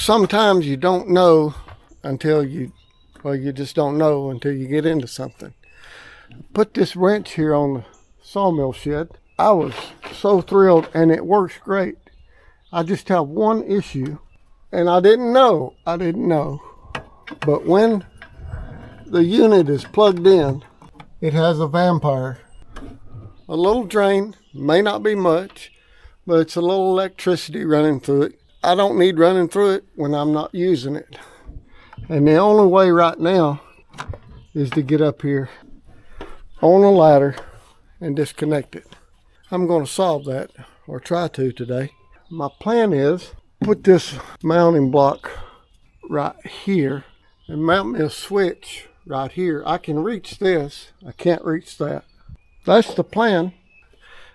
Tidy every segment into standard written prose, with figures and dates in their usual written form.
Sometimes you don't know until you just don't know until you get into something. Put this wrench here on the sawmill shed. I was so thrilled, and it works great. I just have one issue, and I didn't know. But when the unit is plugged in, it has a vanpire. A little drain, may not be much, but it's a little electricity running through it. I don't need running through it when I'm not using it. And the only way right now is to get up here on a ladder and disconnect it. I'm going to solve that, or try to today. My plan is put this mounting block right here and mount me a switch right here. I can reach this, I can't reach that. That's the plan.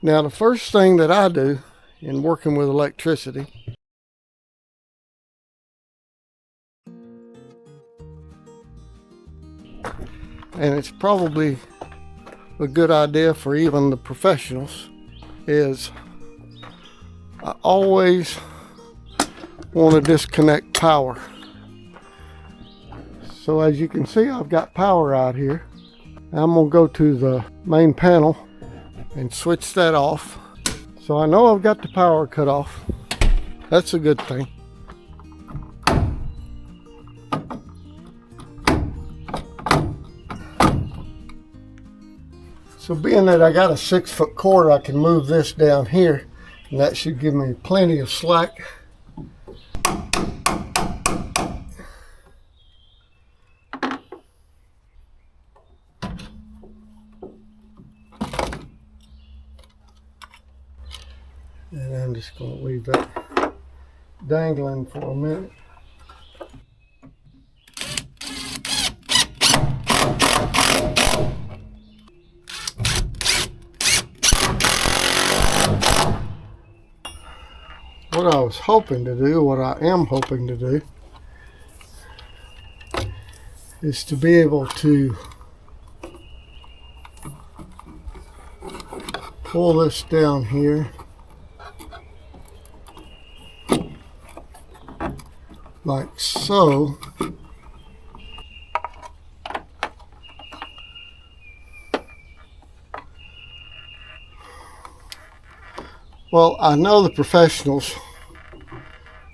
Now the first thing that I do in working with electricity and it's probably a good idea for even the professionals, is I always want to disconnect power. So as you can see, I've got power out here. I'm going to go to the main panel and switch that off. So I know I've got the power cut off. That's a good thing. So being that I got a 6-foot cord, I can move this down here, and that should give me plenty of slack. And I'm just going to leave that dangling for a minute. What I was hoping to do, what I am hoping to do, is to be able to pull this down here like so. Well, I know the professionals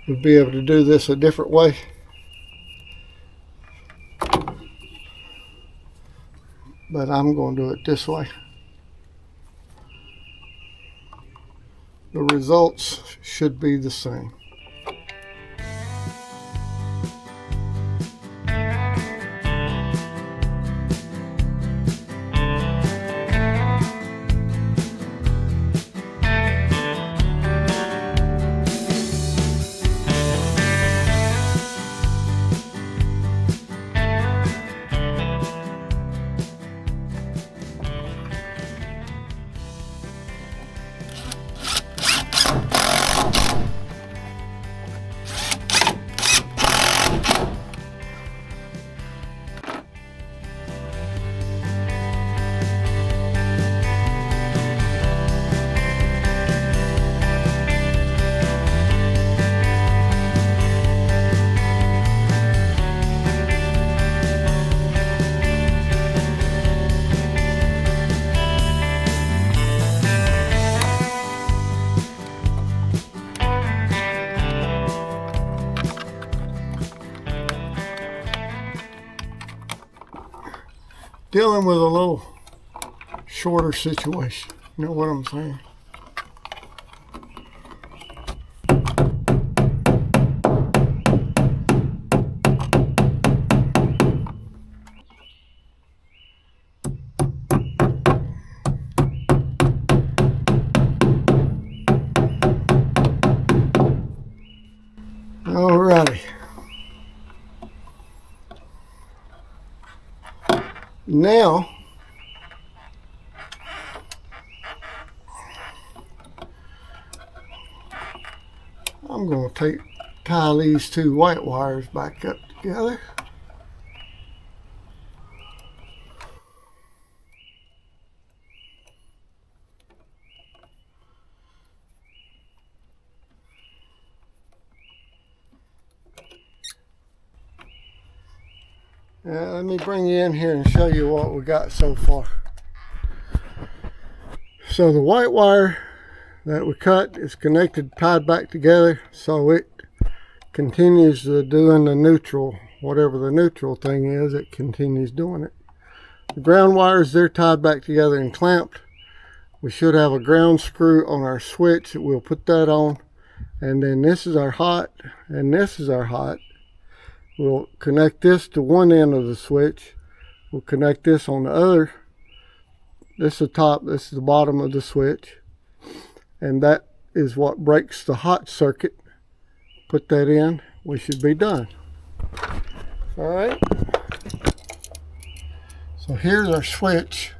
would be able to do this a different way, but I'm going to do it this way. The results should be the same. Dealing with a little shorter situation, you know what I'm saying? Alrighty. Now, I'm going to tie these two white wires back up together. Let me bring you in here and show you what we got so far. So the white wire that we cut is connected, tied back together, so it continues doing the neutral, whatever the neutral thing is, it continues doing it. The ground wires, they're tied back together and clamped. We should have a ground screw on our switch. We'll put that on, and then this is our hot and this is our hot. We'll connect this to one end of the switch. We'll connect this on the other. This is the top, this is the bottom of the switch. And that is what breaks the hot circuit. Put that in, we should be done. All right. So here's our switch.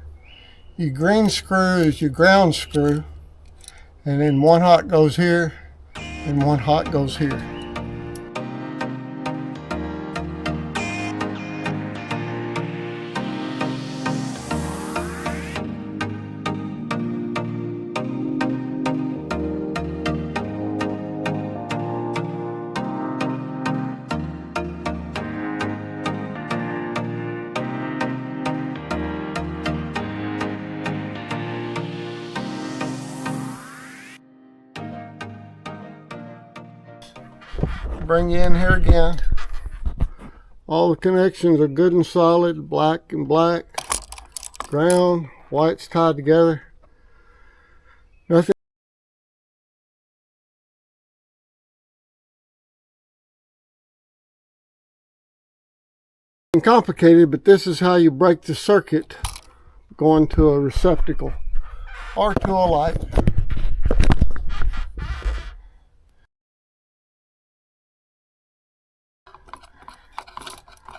Your green screw is your ground screw. And then one hot goes here and one hot goes here. Bring you in here again. All the connections are good and solid, black and black, ground, white's tied together. Nothing complicated, but this is how you break the circuit going to a receptacle or to a light.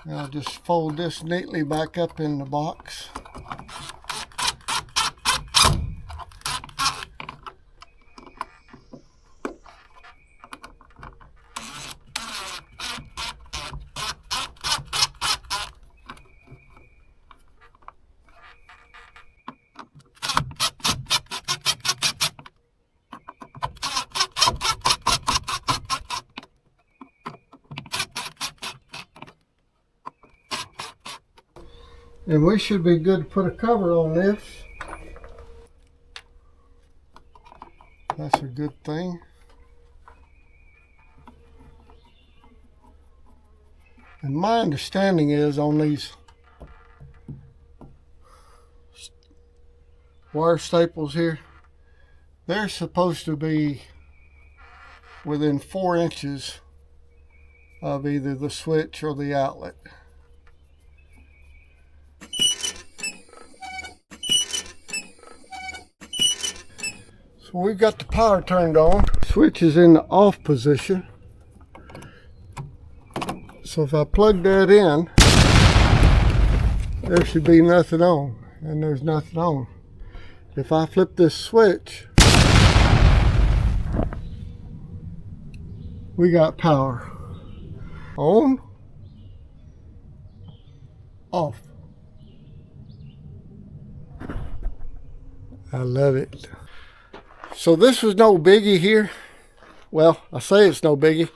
Now just fold this neatly back up in the box. And we should be good to put a cover on this. That's a good thing. And my understanding is on these wire staples here, they're supposed to be within 4 inches of either the switch or the outlet. So we've got the power turned on. Switch is in the off position. So if I plug that in, there should be nothing on, and there's nothing on. If I flip this switch, we got power. On, off. I love it. So this was no biggie here. Well, I say it's no biggie.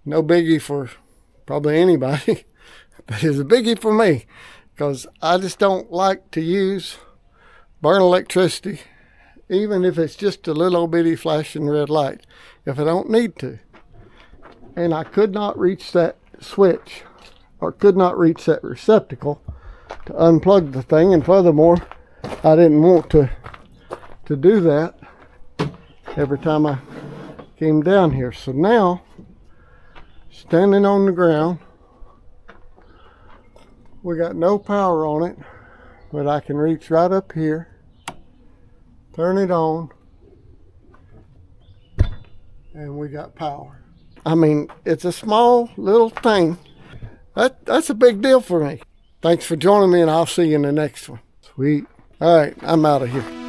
No biggie for probably anybody. But it's a biggie for me, because I just don't like to burn electricity, even if it's just a little bitty flashing red light, if I don't need to. And I could not reach that switch, or could not reach that receptacle to unplug the thing, and furthermore, I didn't want to do that every time I came down here. So now, standing on the ground, we got no power on it, but I can reach right up here, turn it on, and we got power. I mean, it's a small little thing. That's a big deal for me. Thanks for joining me, and I'll see you in the next one. Sweet. All right, I'm out of here.